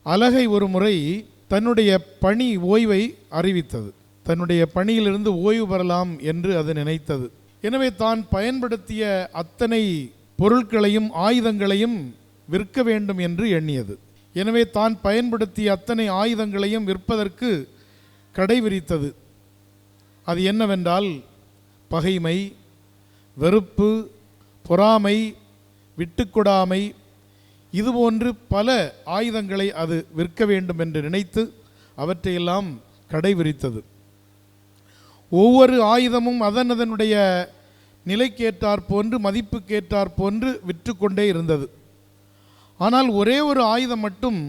அலகை ஒரு முறை தன்னுடைய பணி ஓய்வை அறிவித்தது. தன்னுடைய பணியிலிருந்து ஓய்வு பெறலாம் என்று அது நினைத்தது. எனவே தான் பயன்படுத்திய அத்தனை பொருட்களையும் ஆயுதங்களையும் விற்க வேண்டும் என்று எண்ணியது. எனவே தான் பயன்படுத்திய அத்தனை ஆயுதங்களையும் விற்பதற்கு கடை விரித்தது. அது என்னவென்றால் பகைமை, வெறுப்பு, பொறாமை, விட்டுக்கொடாமை, இதுபோன்று பல ஆயுதங்களை அது விற்க வேண்டும் என்று நினைத்து அவற்றையெல்லாம் கடை விரித்தது. ஒவ்வொரு ஆயுதமும் அதனுடைய நிலைக்கேற்றாற் போன்று மதிப்புக்கேற்றாற் போன்று விற்று கொண்டே இருந்தது. ஆனால் ஒரே ஒரு ஆயுதம் மட்டும்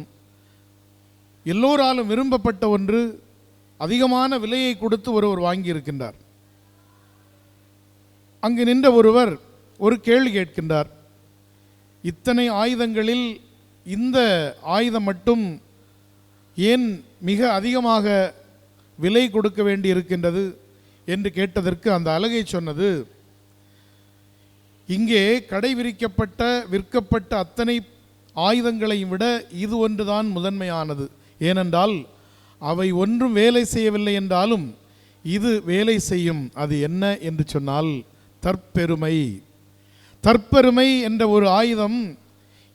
எல்லோராலும் விரும்பப்பட்ட ஒன்று, அதிகமான விலையை கொடுத்து ஒருவர் வாங்கியிருக்கின்றார். அங்கு நின்ற ஒருவர் ஒரு கேள்வி கேட்கின்றார். இத்தனை ஆயுதங்களில் இந்த ஆயுதம் மட்டும் ஏன் மிக அதிகமாக விலை கொடுக்க வேண்டி இருக்கின்றது என்று கேட்டதற்கு அந்த அலகை சொன்னது, இங்கே கடை விரிக்கப்பட்ட விற்கப்பட்ட அத்தனை ஆயுதங்களையும் விட இது ஒன்றுதான் முதன்மையானது. ஏனென்றால் அவை ஒன்றும் வேலை செய்யவில்லை என்றாலும் இது வேலை செய்யும். அது என்ன என்று சொன்னால் தற்பெருமை. தற்பெருமை என்ற ஒரு ஆயுதம்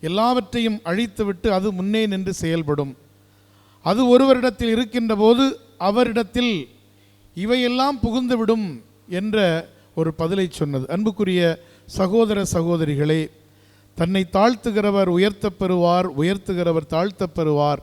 எல்லாவற்றையும் அழித்துவிட்டு அது முன்னே நின்று செயல்படும். அது ஒருவரிடத்தில் இருக்கின்ற போது அவரிடத்தில் இவையெல்லாம் புகுந்துவிடும் என்ற ஒரு பதிலை சொன்னது. அன்புக்குரிய சகோதர சகோதரிகளே, தன்னை தாழ்த்துகிறவர் உயர்த்தப் பெறுவார், உயர்த்துகிறவர் தாழ்த்தப் பெறுவார்.